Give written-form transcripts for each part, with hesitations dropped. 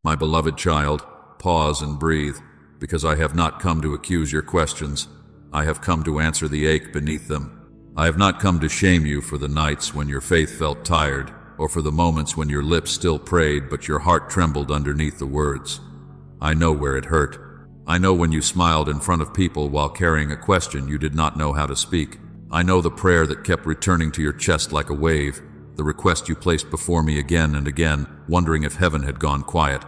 My beloved child, pause and breathe, because I have not come to accuse your questions. I have come to answer the ache beneath them. I have not come to shame you for the nights when your faith felt tired, or for the moments when your lips still prayed but your heart trembled underneath the words. I know where it hurt. I know when you smiled in front of people while carrying a question you did not know how to speak. I know the prayer that kept returning to your chest like a wave, the request you placed before me again and again, wondering if heaven had gone quiet.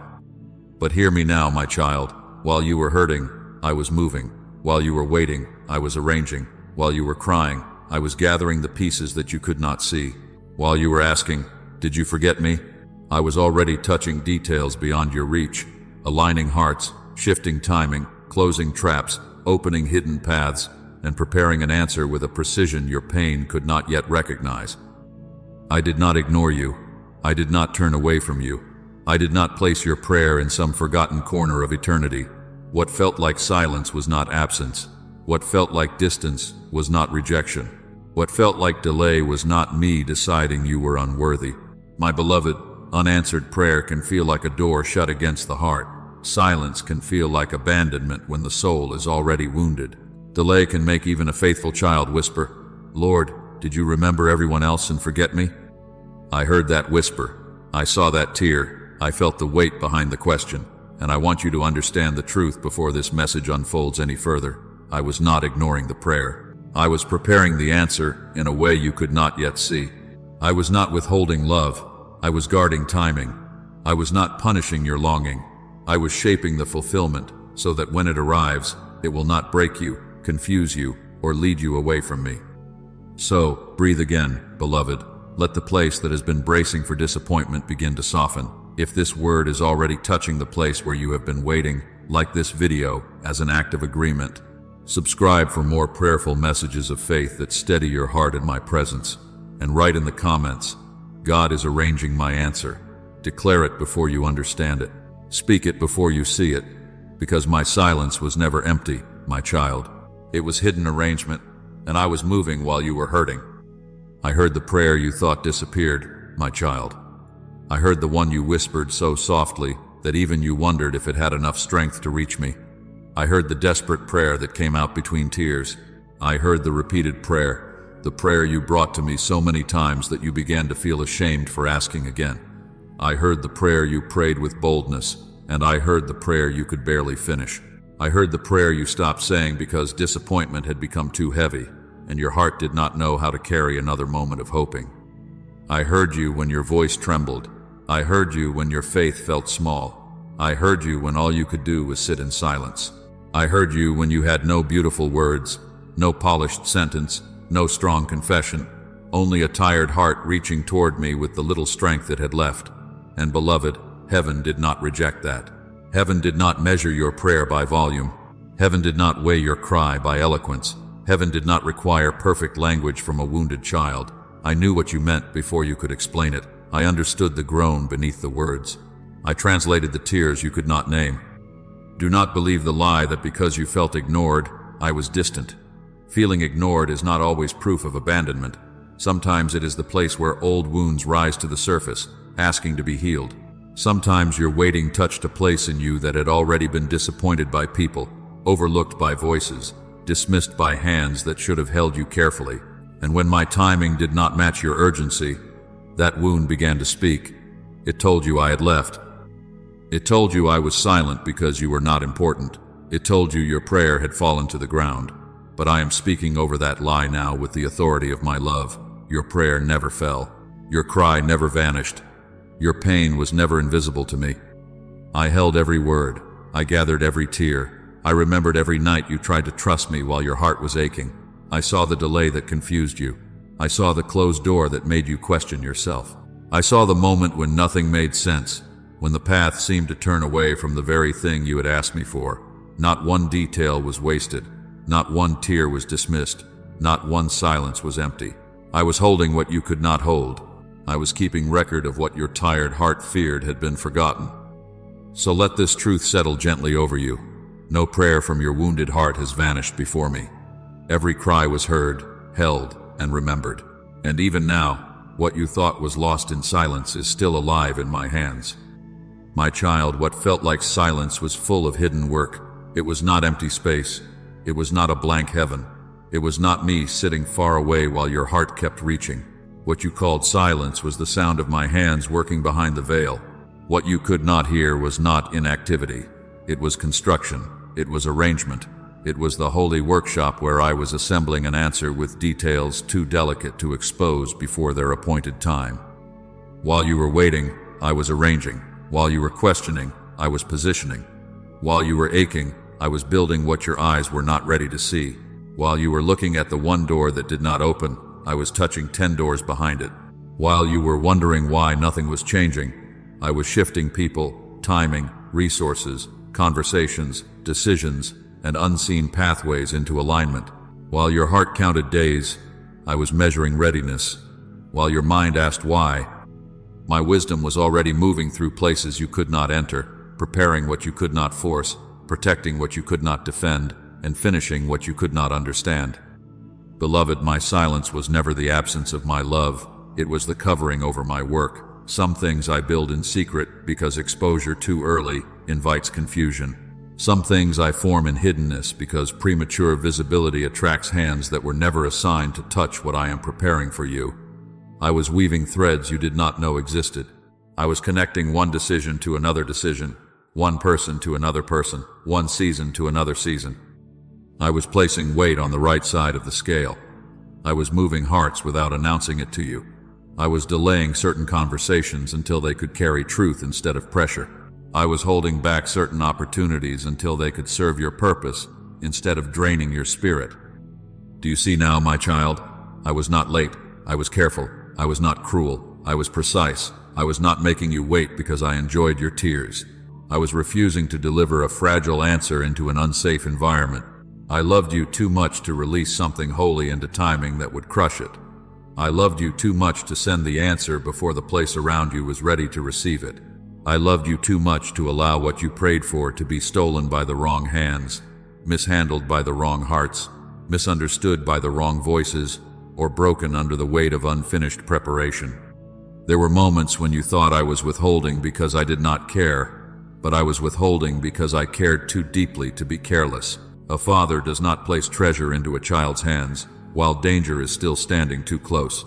But hear me now, my child. While you were hurting, I was moving. While you were waiting, I was arranging. While you were crying, I was gathering the pieces that you could not see. While you were asking, "Did you forget me?" I was already touching details beyond your reach, aligning hearts, shifting timing, closing traps, opening hidden paths, and preparing an answer with a precision your pain could not yet recognize. I did not ignore you. I did not turn away from you. I did not place your prayer in some forgotten corner of eternity. What felt like silence was not absence. What felt like distance was not rejection. What felt like delay was not me deciding you were unworthy. My beloved, unanswered prayer can feel like a door shut against the heart. Silence can feel like abandonment when the soul is already wounded. Delay can make even a faithful child whisper, "Lord, did you remember everyone else and forget me?" I heard that whisper. I saw that tear. I felt the weight behind the question, and I want you to understand the truth before this message unfolds any further. I was not ignoring the prayer. I was preparing the answer in a way you could not yet see. I was not withholding love. I was guarding timing. I was not punishing your longing. I was shaping the fulfillment so that when it arrives, it will not break you, confuse you, or lead you away from me. So, breathe again, beloved. Let the place that has been bracing for disappointment begin to soften. If this word is already touching the place where you have been waiting, like this video as an act of agreement. Subscribe for more prayerful messages of faith that steady your heart in my presence. And write in the comments, "God is arranging my answer." Declare it before you understand it. Speak it before you see it. Because my silence was never empty, my child. It was hidden arrangement, and I was moving while you were hurting. I heard the prayer you thought disappeared, my child. I heard the one you whispered so softly that even you wondered if it had enough strength to reach me. I heard the desperate prayer that came out between tears. I heard the repeated prayer, the prayer you brought to me so many times that you began to feel ashamed for asking again. I heard the prayer you prayed with boldness, and I heard the prayer you could barely finish. I heard the prayer you stopped saying because disappointment had become too heavy, and your heart did not know how to carry another moment of hoping. I heard you when your voice trembled. I heard you when your faith felt small. I heard you when all you could do was sit in silence. I heard you when you had no beautiful words, no polished sentence, no strong confession, only a tired heart reaching toward me with the little strength it had left. And beloved, heaven did not reject that. Heaven did not measure your prayer by volume. Heaven did not weigh your cry by eloquence. Heaven did not require perfect language from a wounded child. I knew what you meant before you could explain it. I understood the groan beneath the words. I translated the tears you could not name. Do not believe the lie that because you felt ignored, I was distant. Feeling ignored is not always proof of abandonment. Sometimes it is the place where old wounds rise to the surface, asking to be healed. Sometimes your waiting touched a place in you that had already been disappointed by people, overlooked by voices, dismissed by hands that should have held you carefully. And when my timing did not match your urgency, that wound began to speak. It told you I had left. It told you I was silent because you were not important. It told you your prayer had fallen to the ground. But I am speaking over that lie now with the authority of my love. Your prayer never fell. Your cry never vanished. Your pain was never invisible to me. I held every word. I gathered every tear. I remembered every night you tried to trust me while your heart was aching. I saw the delay that confused you. I saw the closed door that made you question yourself. I saw the moment when nothing made sense, when the path seemed to turn away from the very thing you had asked me for. Not one detail was wasted. Not one tear was dismissed. Not one silence was empty. I was holding what you could not hold. I was keeping record of what your tired heart feared had been forgotten. So let this truth settle gently over you. No prayer from your wounded heart has vanished before me. Every cry was heard, held, and remembered. And even now, what you thought was lost in silence is still alive in my hands. My child, what felt like silence was full of hidden work. It was not empty space. It was not a blank heaven. It was not me sitting far away while your heart kept reaching. What you called silence was the sound of my hands working behind the veil. What you could not hear was not inactivity. It was construction. It was arrangement. It was the holy workshop where I was assembling an answer with details too delicate to expose before their appointed time. While you were waiting, I was arranging. While you were questioning, I was positioning. While you were aching, I was building what your eyes were not ready to see. While you were looking at the one door that did not open, I was touching 10 doors behind it. While you were wondering why nothing was changing, I was shifting people, timing, resources, conversations, decisions, and unseen pathways into alignment. While your heart counted days, I was measuring readiness. While your mind asked why, my wisdom was already moving through places you could not enter, preparing what you could not force, protecting what you could not defend, and finishing what you could not understand. Beloved, my silence was never the absence of my love. It was the covering over my work. Some things I build in secret because exposure too early invites confusion. Some things I form in hiddenness because premature visibility attracts hands that were never assigned to touch what I am preparing for you. I was weaving threads you did not know existed. I was connecting one decision to another decision, one person to another person, one season to another season. I was placing weight on the right side of the scale. I was moving hearts without announcing it to you. I was delaying certain conversations until they could carry truth instead of pressure. I was holding back certain opportunities until they could serve your purpose instead of draining your spirit. Do you see now, my child? I was not late. I was careful. I was not cruel. I was precise. I was not making you wait because I enjoyed your tears. I was refusing to deliver a fragile answer into an unsafe environment. I loved you too much to release something holy into timing that would crush it. I loved you too much to send the answer before the place around you was ready to receive it. I loved you too much to allow what you prayed for to be stolen by the wrong hands, mishandled by the wrong hearts, misunderstood by the wrong voices, or broken under the weight of unfinished preparation. There were moments when you thought I was withholding because I did not care, but I was withholding because I cared too deeply to be careless. A father does not place treasure into a child's hands while danger is still standing too close.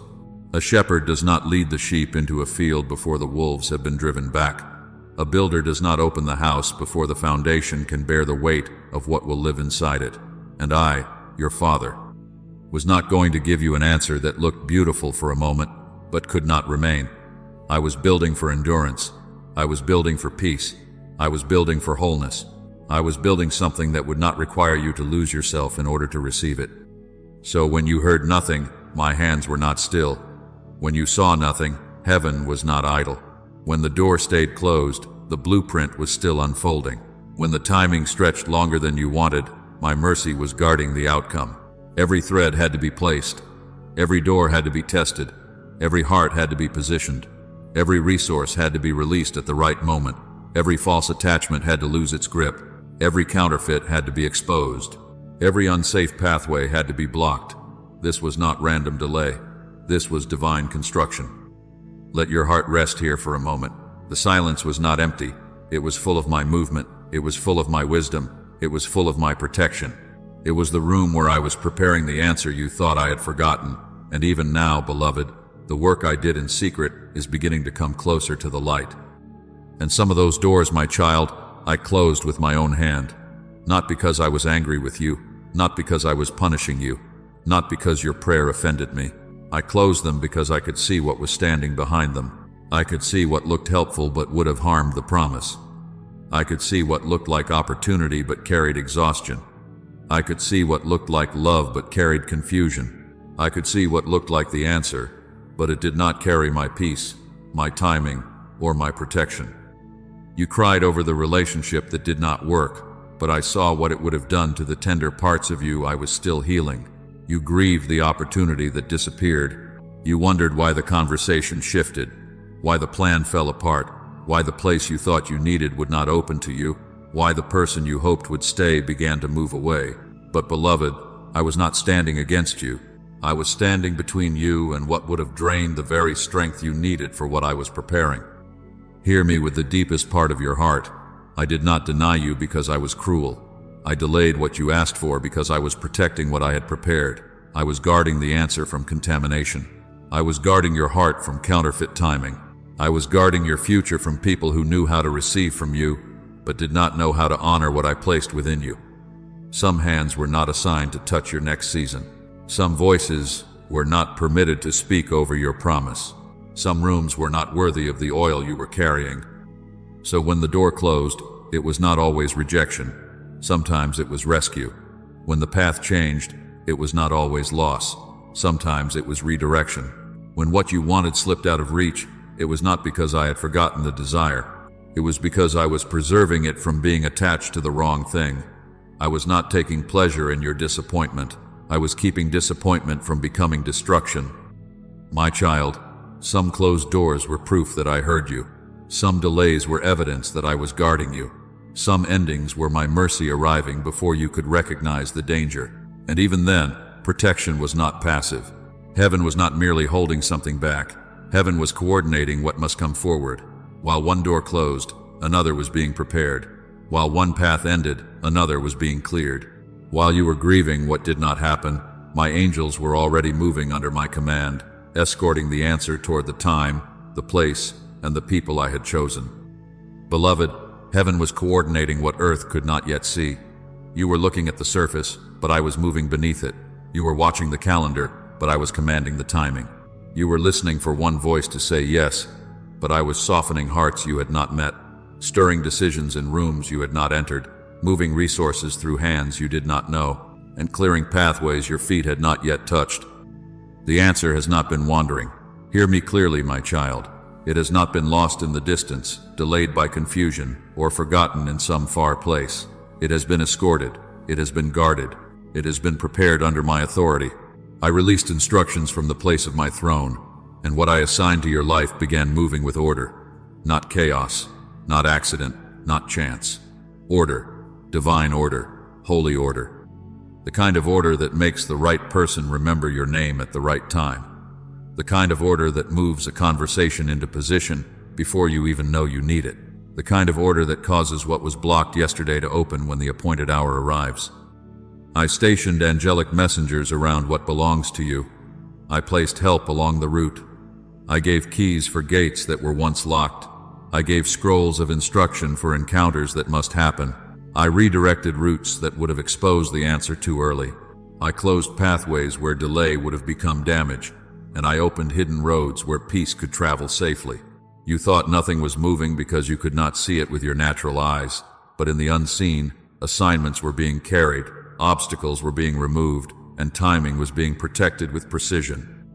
A shepherd does not lead the sheep into a field before the wolves have been driven back. A builder does not open the house before the foundation can bear the weight of what will live inside it. And I, your father, was not going to give you an answer that looked beautiful for a moment, but could not remain. I was building for endurance. I was building for peace. I was building for wholeness. I was building something that would not require you to lose yourself in order to receive it. So when you heard nothing, my hands were not still. When you saw nothing, heaven was not idle. When the door stayed closed, the blueprint was still unfolding. When the timing stretched longer than you wanted, my mercy was guarding the outcome. Every thread had to be placed. Every door had to be tested. Every heart had to be positioned. Every resource had to be released at the right moment. Every false attachment had to lose its grip. Every counterfeit had to be exposed. Every unsafe pathway had to be blocked. This was not random delay. This was divine construction. Let your heart rest here for a moment. The silence was not empty. It was full of my movement. It was full of my wisdom. It was full of my protection. It was the room where I was preparing the answer you thought I had forgotten. And even now, beloved, the work I did in secret is beginning to come closer to the light. And some of those doors, my child, I closed with my own hand. Not because I was angry with you, not because I was punishing you, not because your prayer offended me. I closed them because I could see what was standing behind them. I could see what looked helpful but would have harmed the promise. I could see what looked like opportunity but carried exhaustion. I could see what looked like love but carried confusion. I could see what looked like the answer, but it did not carry my peace, my timing, or my protection. You cried over the relationship that did not work, but I saw what it would have done to the tender parts of you I was still healing. You grieved the opportunity that disappeared. You wondered why the conversation shifted, why the plan fell apart, why the place you thought you needed would not open to you, why the person you hoped would stay began to move away. But beloved, I was not standing against you. I was standing between you and what would have drained the very strength you needed for what I was preparing. Hear me with the deepest part of your heart. I did not deny you because I was cruel. I delayed what you asked for because I was protecting what I had prepared. I was guarding the answer from contamination. I was guarding your heart from counterfeit timing. I was guarding your future from people who knew how to receive from you, but did not know how to honor what I placed within you. Some hands were not assigned to touch your next season. Some voices were not permitted to speak over your promise. Some rooms were not worthy of the oil you were carrying. So when the door closed, it was not always rejection. Sometimes it was rescue. When the path changed, it was not always loss. Sometimes it was redirection. When what you wanted slipped out of reach, it was not because I had forgotten the desire. It was because I was preserving it from being attached to the wrong thing. I was not taking pleasure in your disappointment. I was keeping disappointment from becoming destruction. My child, some closed doors were proof that I heard you. Some delays were evidence that I was guarding you. Some endings were my mercy arriving before you could recognize the danger. And even then, protection was not passive. Heaven was not merely holding something back. Heaven was coordinating what must come forward. While one door closed, another was being prepared. While one path ended, another was being cleared. While you were grieving what did not happen, my angels were already moving under my command, escorting the answer toward the time, the place, and the people I had chosen. Beloved, heaven was coordinating what earth could not yet see. You were looking at the surface, but I was moving beneath it. You were watching the calendar, but I was commanding the timing. You were listening for one voice to say yes, but I was softening hearts you had not met, stirring decisions in rooms you had not entered, moving resources through hands you did not know, and clearing pathways your feet had not yet touched. The answer has not been wandering. Hear me clearly, my child. It has not been lost in the distance, delayed by confusion, or forgotten in some far place. It has been escorted. It has been guarded. It has been prepared under my authority. I released instructions from the place of my throne, and what I assigned to your life began moving with order. Not chaos, not accident, not chance. Order, divine order, holy order. The kind of order that makes the right person remember your name at the right time. The kind of order that moves a conversation into position before you even know you need it. The kind of order that causes what was blocked yesterday to open when the appointed hour arrives. I stationed angelic messengers around what belongs to you. I placed help along the route. I gave keys for gates that were once locked. I gave scrolls of instruction for encounters that must happen. I redirected routes that would have exposed the answer too early. I closed pathways where delay would have become damage, and I opened hidden roads where peace could travel safely. You thought nothing was moving because you could not see it with your natural eyes, but in the unseen, assignments were being carried, obstacles were being removed, and timing was being protected with precision.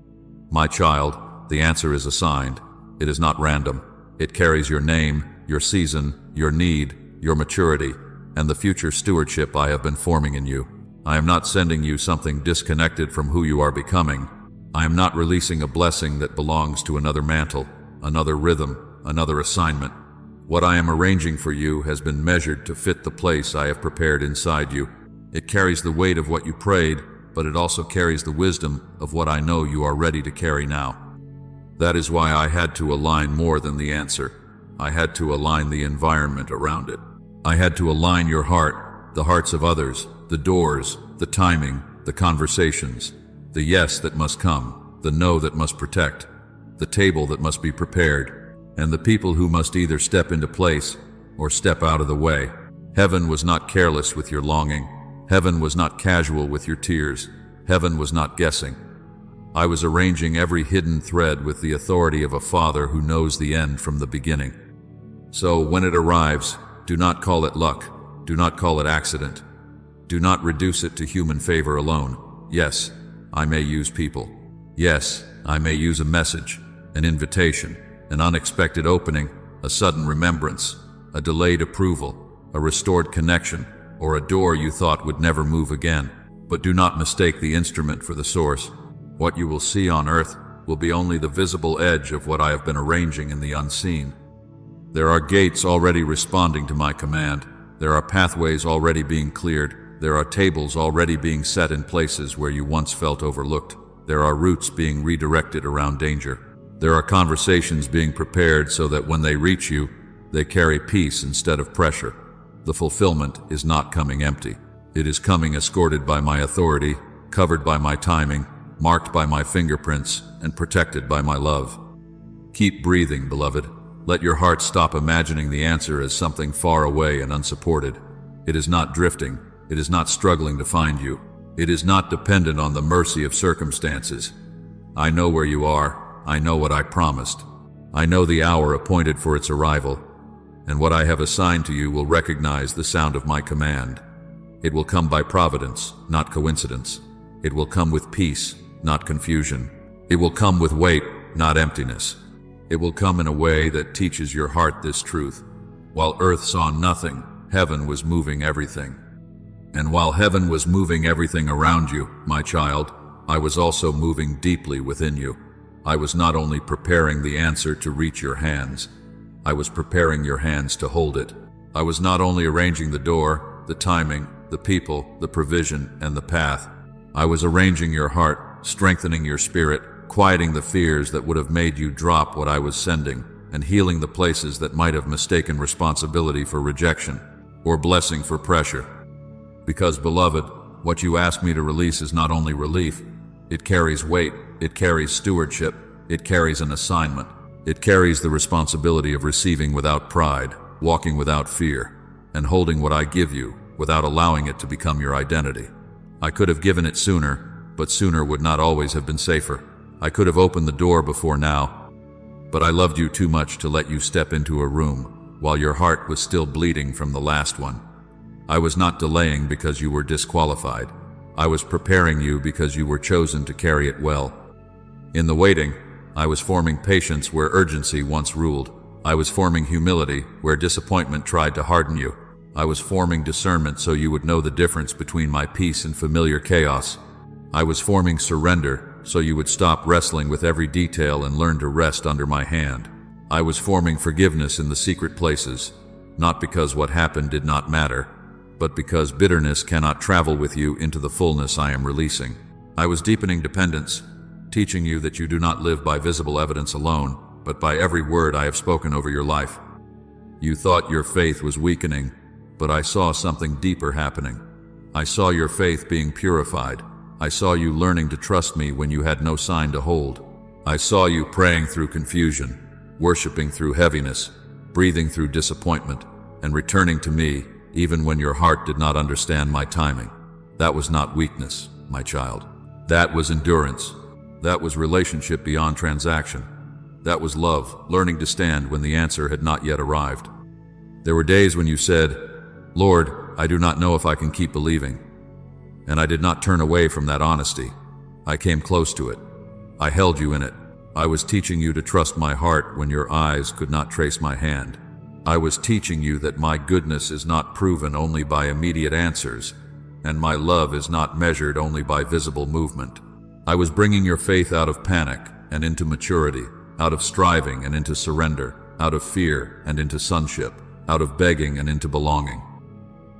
My child, the answer is assigned. It is not random. It carries your name, your season, your need, your maturity, and the future stewardship I have been forming in you. I am not sending you something disconnected from who you are becoming. I am not releasing a blessing that belongs to another mantle, another rhythm, another assignment. What I am arranging for you has been measured to fit the place I have prepared inside you. It carries the weight of what you prayed, but it also carries the wisdom of what I know you are ready to carry now. That is why I had to align more than the answer. I had to align the environment around it. I had to align your heart, the hearts of others, the doors, the timing, the conversations, the yes that must come, the no that must protect, the table that must be prepared, and the people who must either step into place or step out of the way. Heaven was not careless with your longing. Heaven was not casual with your tears. Heaven was not guessing. I was arranging every hidden thread with the authority of a father who knows the end from the beginning. So when it arrives, do not call it luck. Do not call it accident. Do not reduce it to human favor alone. Yes, I may use people. Yes, I may use a message, an invitation, an unexpected opening, a sudden remembrance, a delayed approval, a restored connection, or a door you thought would never move again. But do not mistake the instrument for the source. What you will see on earth will be only the visible edge of what I have been arranging in the unseen. There are gates already responding to my command. There are pathways already being cleared. There are tables already being set in places where you once felt overlooked. There are routes being redirected around danger. There are conversations being prepared so that when they reach you, they carry peace instead of pressure. The fulfillment is not coming empty. It is coming escorted by my authority, covered by my timing, marked by my fingerprints, and protected by my love. Keep breathing, beloved. Let your heart stop imagining the answer as something far away and unsupported. It is not drifting. It is not struggling to find you. It is not dependent on the mercy of circumstances. I know where you are. I know what I promised. I know the hour appointed for its arrival, and what I have assigned to you will recognize the sound of my command. It will come by providence, not coincidence. It will come with peace, not confusion. It will come with weight, not emptiness. It will come in a way that teaches your heart this truth. While earth saw nothing, heaven was moving everything. And while heaven was moving everything around you, my child, I was also moving deeply within you. I was not only preparing the answer to reach your hands, I was preparing your hands to hold it. I was not only arranging the door, the timing, the people, the provision, and the path. I was arranging your heart, strengthening your spirit, quieting the fears that would have made you drop what I was sending, and healing the places that might have mistaken responsibility for rejection, or blessing for pressure. Because, beloved, what you ask me to release is not only relief, it carries weight, it carries stewardship, it carries an assignment. It carries the responsibility of receiving without pride, walking without fear, and holding what I give you without allowing it to become your identity. I could have given it sooner, but sooner would not always have been safer. I could have opened the door before now, but I loved you too much to let you step into a room while your heart was still bleeding from the last one. I was not delaying because you were disqualified. I was preparing you because you were chosen to carry it well. In the waiting, I was forming patience where urgency once ruled. I was forming humility where disappointment tried to harden you. I was forming discernment so you would know the difference between my peace and familiar chaos. I was forming surrender so you would stop wrestling with every detail and learn to rest under my hand. I was forming forgiveness in the secret places, not because what happened did not matter, but because bitterness cannot travel with you into the fullness I am releasing. I was deepening dependence, teaching you that you do not live by visible evidence alone, but by every word I have spoken over your life. You thought your faith was weakening, but I saw something deeper happening. I saw your faith being purified. I saw you learning to trust me when you had no sign to hold. I saw you praying through confusion, worshiping through heaviness, breathing through disappointment, and returning to me even when your heart did not understand my timing. That was not weakness, my child. That was endurance. That was relationship beyond transaction. That was love, learning to stand when the answer had not yet arrived. There were days when you said, "Lord, I do not know if I can keep believing." And I did not turn away from that honesty. I came close to it. I held you in it. I was teaching you to trust my heart when your eyes could not trace my hand. I was teaching you that my goodness is not proven only by immediate answers, and my love is not measured only by visible movement. I was bringing your faith out of panic and into maturity, out of striving and into surrender, out of fear and into sonship, out of begging and into belonging.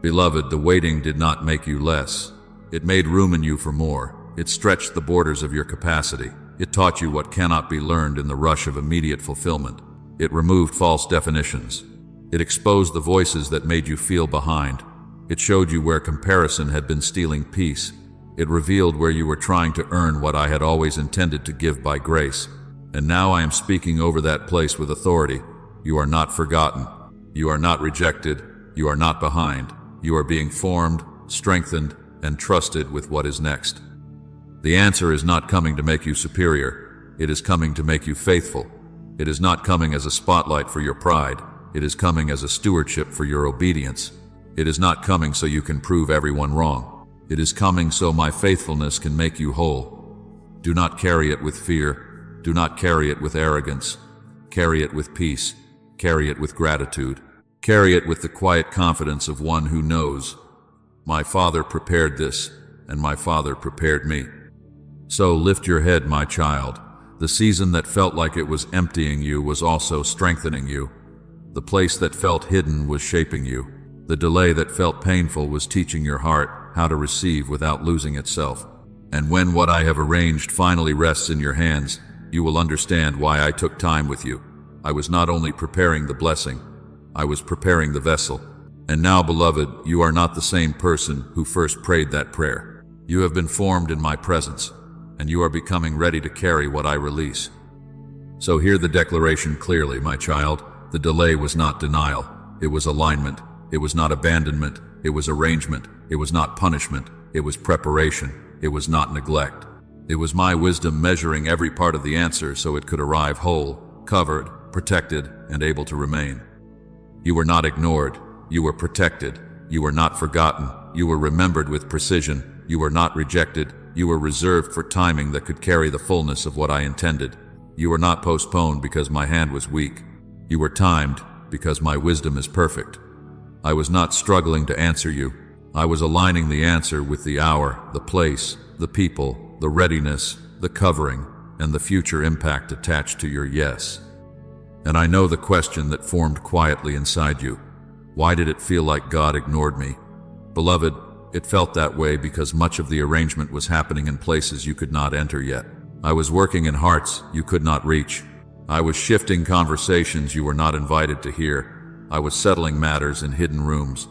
Beloved, the waiting did not make you less. It made room in you for more. It stretched the borders of your capacity. It taught you what cannot be learned in the rush of immediate fulfillment. It removed false definitions. It exposed the voices that made you feel behind. It showed you where comparison had been stealing peace. It revealed where you were trying to earn what I had always intended to give by grace. And now I am speaking over that place with authority. You are not forgotten. You are not rejected. You are not behind. You are being formed, strengthened, and trusted with what is next. The answer is not coming to make you superior. It is coming to make you faithful. It is not coming as a spotlight for your pride. It is coming as a stewardship for your obedience. It is not coming so you can prove everyone wrong. It is coming so my faithfulness can make you whole. Do not carry it with fear. Do not carry it with arrogance. Carry it with peace. Carry it with gratitude. Carry it with the quiet confidence of one who knows, my Father prepared this, and my Father prepared me. So lift your head, my child. The season that felt like it was emptying you was also strengthening you. The place that felt hidden was shaping you. The delay that felt painful was teaching your heart how to receive without losing itself. And when what I have arranged finally rests in your hands, you will understand why I took time with you. I was not only preparing the blessing, I was preparing the vessel. And now, beloved, you are not the same person who first prayed that prayer. You have been formed in my presence, and you are becoming ready to carry what I release. So hear the declaration clearly, my child. The delay was not denial. It was alignment. It was not abandonment. It was arrangement. It was not punishment. It was preparation. It was not neglect. It was my wisdom measuring every part of the answer so it could arrive whole, covered, protected, and able to remain. You were not ignored. You were protected. You were not forgotten. You were remembered with precision. You were not rejected. You were reserved for timing that could carry the fullness of what I intended. You were not postponed because my hand was weak. You were timed because my wisdom is perfect. I was not struggling to answer you. I was aligning the answer with the hour, the place, the people, the readiness, the covering, and the future impact attached to your yes. And I know the question that formed quietly inside you. Why did it feel like God ignored me? Beloved, it felt that way because much of the arrangement was happening in places you could not enter yet. I was working in hearts you could not reach. I was shifting conversations you were not invited to hear. I was settling matters in hidden rooms.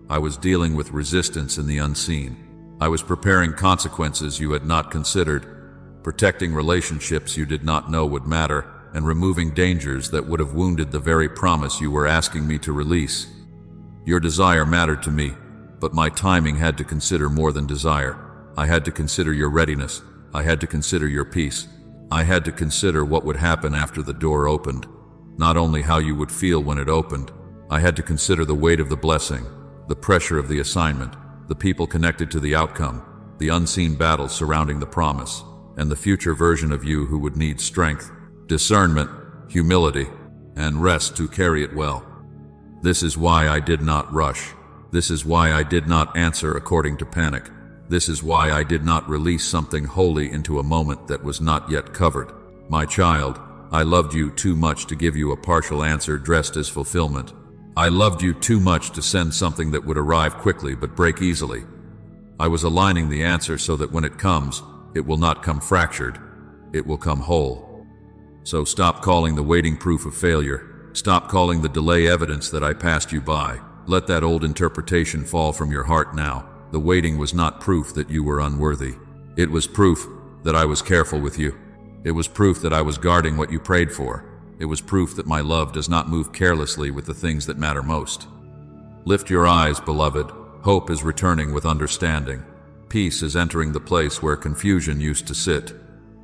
I was dealing with resistance in the unseen. I was preparing consequences you had not considered, protecting relationships you did not know would matter, and removing dangers that would have wounded the very promise you were asking me to release. Your desire mattered to me, but my timing had to consider more than desire. I had to consider your readiness. I had to consider your peace. I had to consider what would happen after the door opened, not only how you would feel when it opened. I had to consider the weight of the blessing, the pressure of the assignment, the people connected to the outcome, the unseen battles surrounding the promise, and the future version of you who would need strength, discernment, humility, and rest to carry it well. This is why I did not rush. This is why I did not answer according to panic. This is why I did not release something holy into a moment that was not yet covered. My child, I loved you too much to give you a partial answer dressed as fulfillment. I loved you too much to send something that would arrive quickly but break easily. I was aligning the answer so that when it comes, it will not come fractured. It will come whole. So stop calling the waiting proof of failure. Stop calling the delay evidence that I passed you by. Let that old interpretation fall from your heart now. The waiting was not proof that you were unworthy. It was proof that I was careful with you. It was proof that I was guarding what you prayed for. It was proof that my love does not move carelessly with the things that matter most. Lift your eyes, beloved. Hope is returning with understanding. Peace is entering the place where confusion used to sit.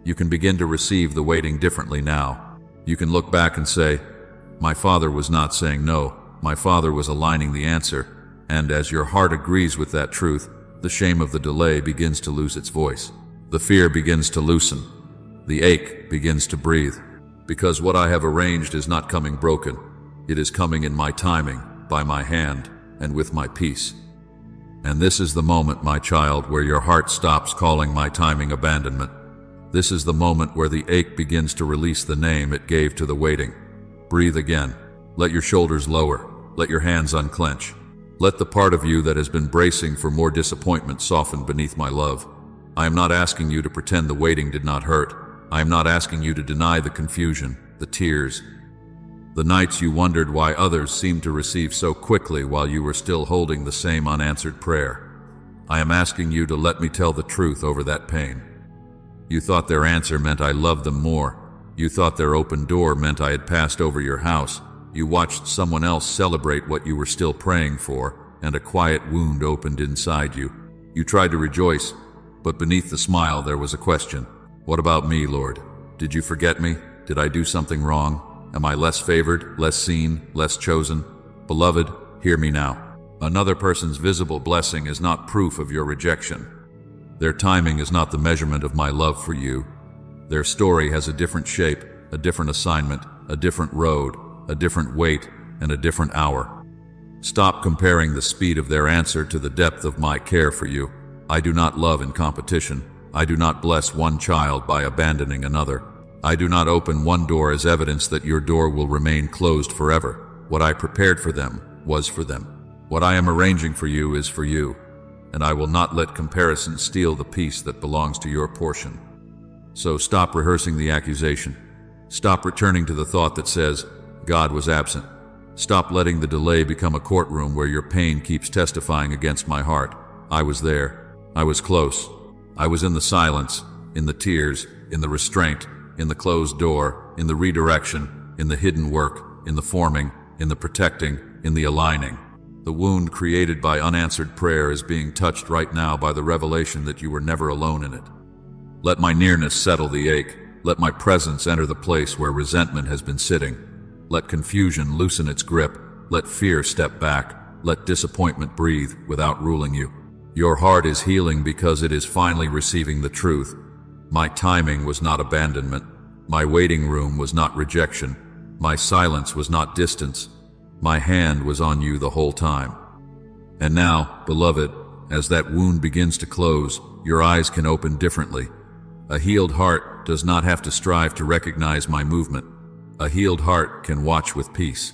You can begin to receive the waiting differently now. You can look back and say, my Father was not saying no. My Father was aligning the answer. And as your heart agrees with that truth, the shame of the delay begins to lose its voice. The fear begins to loosen. The ache begins to breathe. Because what I have arranged is not coming broken. It is coming in my timing, by my hand, and with my peace. And this is the moment, my child, where your heart stops calling my timing abandonment. This is the moment where the ache begins to release the name it gave to the waiting. Breathe again. Let your shoulders lower. Let your hands unclench. Let the part of you that has been bracing for more disappointment soften beneath my love. I am not asking you to pretend the waiting did not hurt. I am not asking you to deny the confusion, the tears, the nights you wondered why others seemed to receive so quickly while you were still holding the same unanswered prayer. I am asking you to let me tell the truth over that pain. You thought their answer meant I loved them more. You thought their open door meant I had passed over your house. You watched someone else celebrate what you were still praying for, and a quiet wound opened inside you. You tried to rejoice, but beneath the smile there was a question. What about me, Lord? Did you forget me? Did I do something wrong? Am I less favored, less seen, less chosen? Beloved, hear me now. Another person's visible blessing is not proof of your rejection. Their timing is not the measurement of my love for you. Their story has a different shape, a different assignment, a different road, a different weight, and a different hour. Stop comparing the speed of their answer to the depth of my care for you. I do not love in competition. I do not bless one child by abandoning another. I do not open one door as evidence that your door will remain closed forever. What I prepared for them was for them. What I am arranging for you is for you, and I will not let comparison steal the peace that belongs to your portion. So stop rehearsing the accusation. Stop returning to the thought that says, God was absent. Stop letting the delay become a courtroom where your pain keeps testifying against my heart. I was there. I was close. I was in the silence, in the tears, in the restraint, in the closed door, in the redirection, in the hidden work, in the forming, in the protecting, in the aligning. The wound created by unanswered prayer is being touched right now by the revelation that you were never alone in it. Let my nearness settle the ache. Let my presence enter the place where resentment has been sitting. Let confusion loosen its grip. Let fear step back. Let disappointment breathe without ruling you. Your heart is healing because it is finally receiving the truth. My timing was not abandonment. My waiting room was not rejection. My silence was not distance. My hand was on you the whole time. And now, beloved, as that wound begins to close, your eyes can open differently. A healed heart does not have to strive to recognize my movement. A healed heart can watch with peace.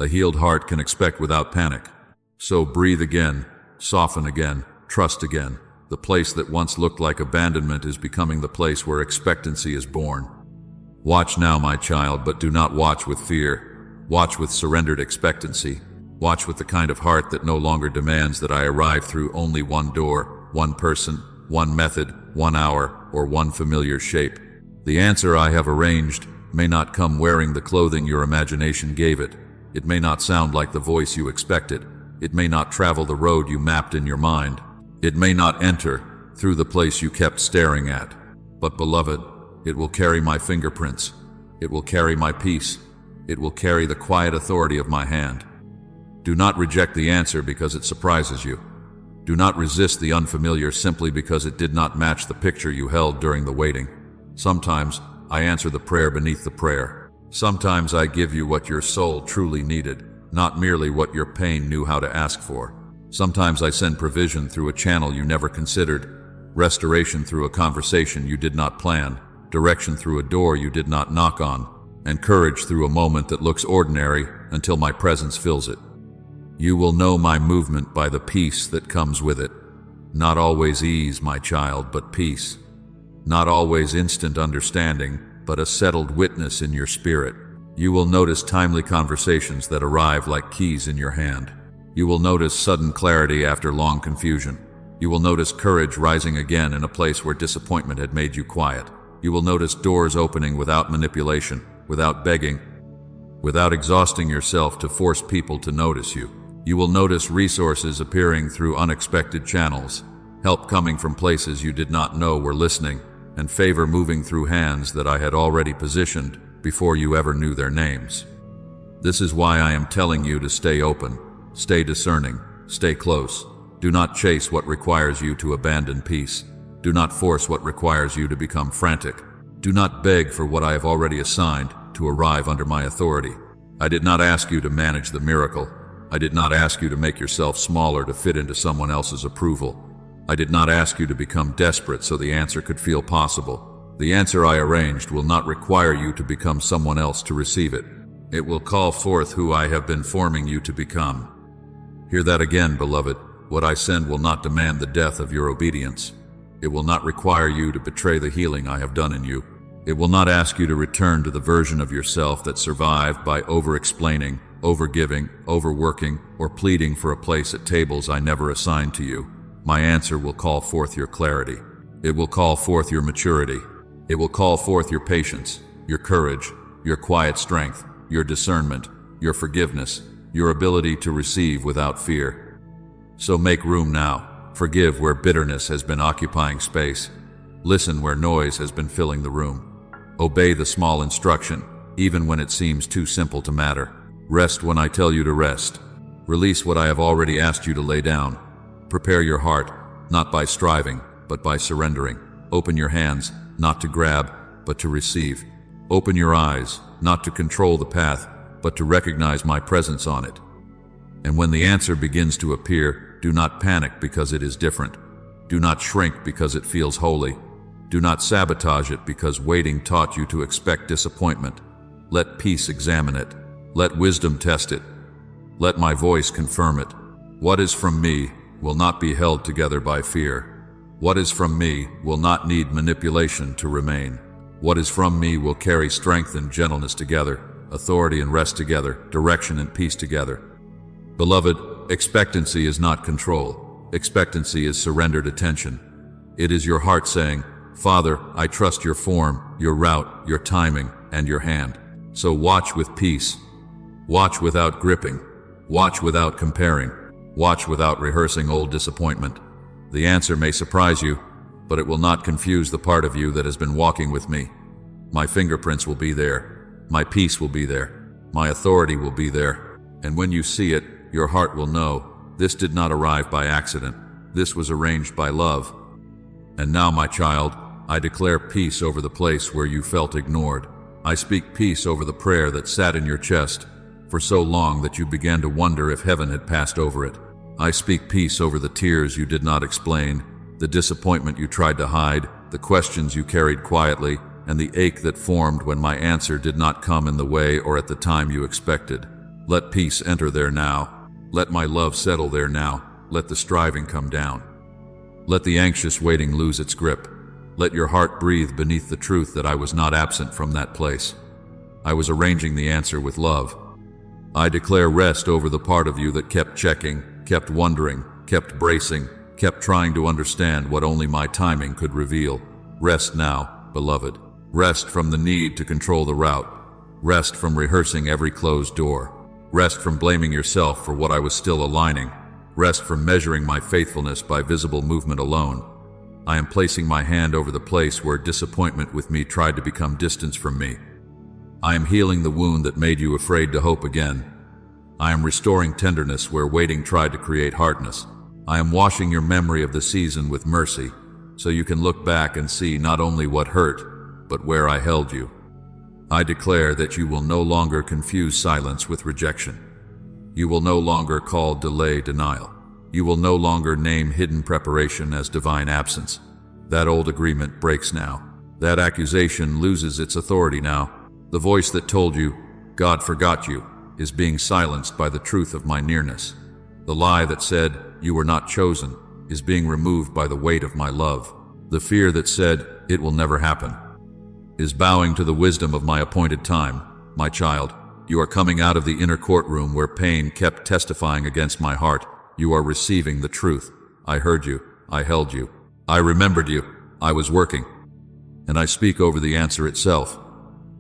A healed heart can expect without panic. So breathe again, soften again, trust again. The place that once looked like abandonment is becoming the place where expectancy is born. Watch now, my child, but do not watch with fear. Watch with surrendered expectancy. Watch with the kind of heart that no longer demands that I arrive through only one door, one person, one method, 1 hour, or one familiar shape. The answer I have arranged may not come wearing the clothing your imagination gave it. It may not sound like the voice you expected. It may not travel the road you mapped in your mind. It may not enter through the place you kept staring at. But beloved, it will carry my fingerprints. It will carry my peace. It will carry the quiet authority of my hand. Do not reject the answer because it surprises you. Do not resist the unfamiliar simply because it did not match the picture you held during the waiting. Sometimes I answer the prayer beneath the prayer. Sometimes I give you what your soul truly needed, not merely what your pain knew how to ask for. Sometimes I send provision through a channel you never considered, restoration through a conversation you did not plan, direction through a door you did not knock on, and courage through a moment that looks ordinary until my presence fills it. You will know my movement by the peace that comes with it. Not always ease, my child, but peace. Not always instant understanding, but a settled witness in your spirit. You will notice timely conversations that arrive like keys in your hand. You will notice sudden clarity after long confusion. You will notice courage rising again in a place where disappointment had made you quiet. You will notice doors opening without manipulation, without begging, without exhausting yourself to force people to notice you. You will notice resources appearing through unexpected channels, help coming from places you did not know were listening, and favor moving through hands that I had already positioned before you ever knew their names. This is why I am telling you to stay open, stay discerning, stay close. Do not chase what requires you to abandon peace. Do not force what requires you to become frantic. Do not beg for what I have already assigned to arrive under my authority. I did not ask you to manage the miracle. I did not ask you to make yourself smaller to fit into someone else's approval. I did not ask you to become desperate so the answer could feel possible. The answer I arranged will not require you to become someone else to receive it. It will call forth who I have been forming you to become. Hear that again, beloved. What I send will not demand the death of your obedience. It will not require you to betray the healing I have done in you. It will not ask you to return to the version of yourself that survived by over-explaining, over-giving, overworking, or pleading for a place at tables I never assigned to you. My answer will call forth your clarity. It will call forth your maturity. It will call forth your patience, your courage, your quiet strength, your discernment, your forgiveness, your ability to receive without fear. So make room now. Forgive where bitterness has been occupying space. Listen where noise has been filling the room. Obey the small instruction, even when it seems too simple to matter. Rest when I tell you to rest. Release what I have already asked you to lay down. Prepare your heart, not by striving, but by surrendering. Open your hands, not to grab, but to receive. Open your eyes, not to control the path, but to recognize my presence on it. And when the answer begins to appear, do not panic because it is different. Do not shrink because it feels holy. Do not sabotage it because waiting taught you to expect disappointment. Let peace examine it. Let wisdom test it. Let my voice confirm it. What is from me will not be held together by fear. What is from me will not need manipulation to remain. What is from me will carry strength and gentleness together, authority and rest together, direction and peace together. Beloved, expectancy is not control. Expectancy is surrendered attention. It is your heart saying, Father, I trust your form, your route, your timing, and your hand. So watch with peace. Watch without gripping. Watch without comparing. Watch without rehearsing old disappointment. The answer may surprise you, but it will not confuse the part of you that has been walking with me. My fingerprints will be there. My peace will be there. My authority will be there. And when you see it, your heart will know, this did not arrive by accident. This was arranged by love. And now, my child, I declare peace over the place where you felt ignored. I speak peace over the prayer that sat in your chest for so long that you began to wonder if heaven had passed over it. I speak peace over the tears you did not explain, the disappointment you tried to hide, the questions you carried quietly, and the ache that formed when my answer did not come in the way or at the time you expected. Let peace enter there now. Let my love settle there now. Let the striving come down. Let the anxious waiting lose its grip. Let your heart breathe beneath the truth that I was not absent from that place. I was arranging the answer with love. I declare rest over the part of you that kept checking, kept wondering, kept bracing, kept trying to understand what only my timing could reveal. Rest now, beloved. Rest from the need to control the route. Rest from rehearsing every closed door. Rest from blaming yourself for what I was still aligning. Rest from measuring my faithfulness by visible movement alone. I am placing my hand over the place where disappointment with me tried to become distance from me. I am healing the wound that made you afraid to hope again. I am restoring tenderness where waiting tried to create hardness. I am washing your memory of the season with mercy, so you can look back and see not only what hurt, but where I held you. I declare that you will no longer confuse silence with rejection. You will no longer call delay denial. You will no longer name hidden preparation as divine absence. That old agreement breaks now. That accusation loses its authority now. The voice that told you, God forgot you, is being silenced by the truth of my nearness. The lie that said, you were not chosen, is being removed by the weight of my love. The fear that said, it will never happen, is bowing to the wisdom of my appointed time. My child, you are coming out of the inner courtroom where pain kept testifying against my heart. You are receiving the truth. I heard you. I held you. I remembered you. I was working. And I speak over the answer itself.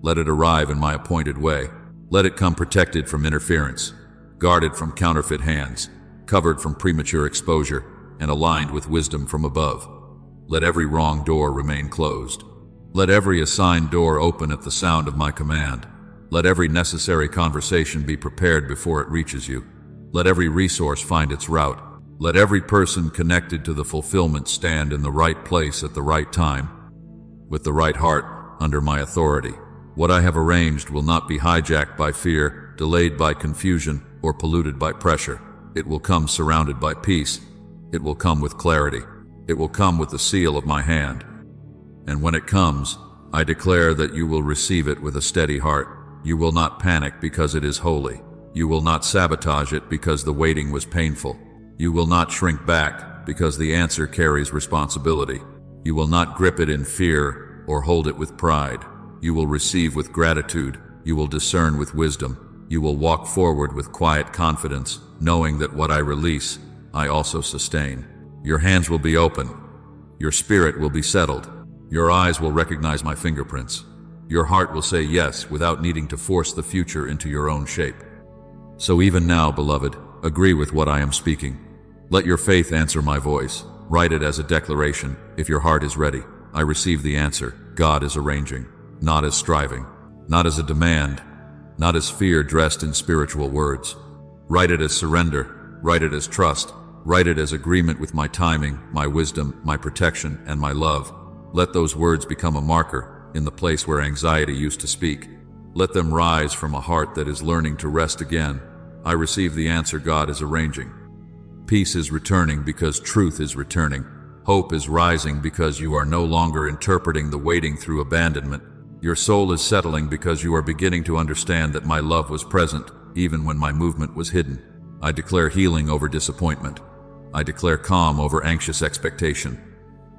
Let it arrive in my appointed way. Let it come protected from interference, guarded from counterfeit hands, covered from premature exposure, and aligned with wisdom from above. Let every wrong door remain closed. Let every assigned door open at the sound of my command. Let every necessary conversation be prepared before it reaches you. Let every resource find its route. Let every person connected to the fulfillment stand in the right place at the right time, with the right heart under my authority. What I have arranged will not be hijacked by fear, delayed by confusion, or polluted by pressure. It will come surrounded by peace. It will come with clarity. It will come with the seal of my hand. And when it comes, I declare that you will receive it with a steady heart. You will not panic because it is holy. You will not sabotage it because the waiting was painful. You will not shrink back because the answer carries responsibility. You will not grip it in fear or hold it with pride. You will receive with gratitude. You will discern with wisdom. You will walk forward with quiet confidence, knowing that what I release, I also sustain. Your hands will be open. Your spirit will be settled. Your eyes will recognize my fingerprints. Your heart will say yes without needing to force the future into your own shape. So even now, beloved, agree with what I am speaking. Let your faith answer my voice. Write it as a declaration. If your heart is ready, I receive the answer. God is arranging, not as striving, not as a demand, not as fear dressed in spiritual words. Write it as surrender. Write it as trust. Write it as agreement with my timing, my wisdom, my protection, and my love. Let those words become a marker in the place where anxiety used to speak. Let them rise from a heart that is learning to rest again. I receive the answer God is arranging. Peace is returning because truth is returning. Hope is rising because you are no longer interpreting the waiting through abandonment. Your soul is settling because you are beginning to understand that my love was present, even when my movement was hidden. I declare healing over disappointment. I declare calm over anxious expectation.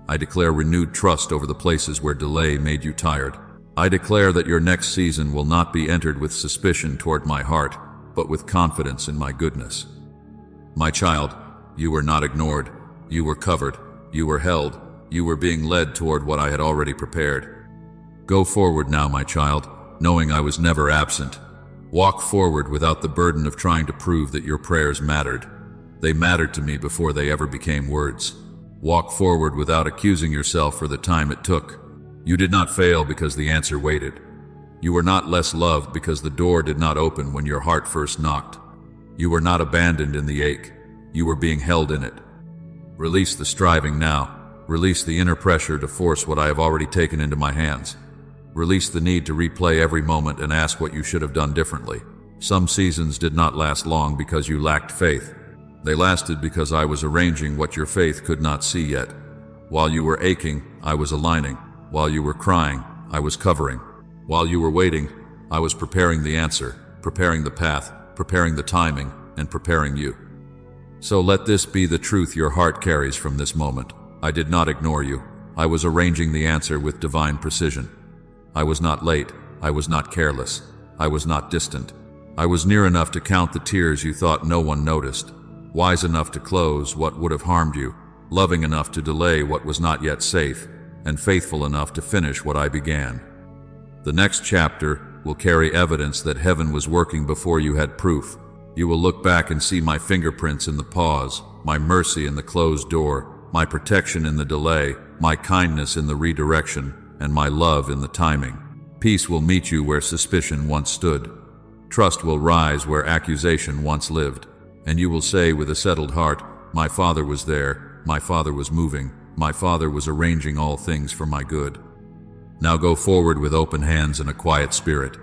I declare renewed trust over the places where delay made you tired. I declare that your next season will not be entered with suspicion toward my heart, but with confidence in my goodness. My child, you were not ignored. You were covered. You were held. You were being led toward what I had already prepared. Go forward now, my child, knowing I was never absent. Walk forward without the burden of trying to prove that your prayers mattered. They mattered to me before they ever became words. Walk forward without accusing yourself for the time it took. You did not fail because the answer waited. You were not less loved because the door did not open when your heart first knocked. You were not abandoned in the ache. You were being held in it. Release the striving now. Release the inner pressure to force what I have already taken into my hands. Release the need to replay every moment and ask what you should have done differently. Some seasons did not last long because you lacked faith. They lasted because I was arranging what your faith could not see yet. While you were aching, I was aligning. While you were crying, I was covering. While you were waiting, I was preparing the answer, preparing the path, preparing the timing, and preparing you. So let this be the truth your heart carries from this moment. I did not ignore you. I was arranging the answer with divine precision. I was not late. I was not careless. I was not distant. I was near enough to count the tears you thought no one noticed, wise enough to close what would have harmed you, loving enough to delay what was not yet safe, and faithful enough to finish what I began. The next chapter will carry evidence that heaven was working before you had proof. You will look back and see my fingerprints in the pause, my mercy in the closed door, my protection in the delay, my kindness in the redirection, and my love in the timing. Peace will meet you where suspicion once stood. Trust will rise where accusation once lived. And you will say with a settled heart, my Father was there, my Father was moving, my Father was arranging all things for my good. Now go forward with open hands and a quiet spirit.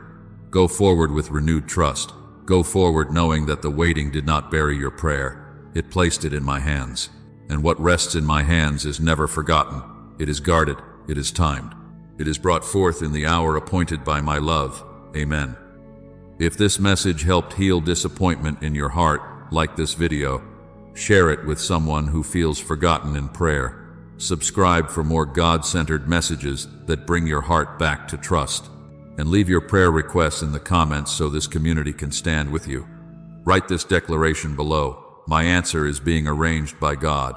Go forward with renewed trust. Go forward knowing that the waiting did not bury your prayer. It placed it in my hands. And what rests in my hands is never forgotten. It is guarded. It is timed. It is brought forth in the hour appointed by my love. Amen. If this message helped heal disappointment in your heart, like this video, share it with someone who feels forgotten in prayer. Subscribe for more God-centered messages that bring your heart back to trust. And leave your prayer requests in the comments so this community can stand with you. Write this declaration below. My answer is being arranged by God.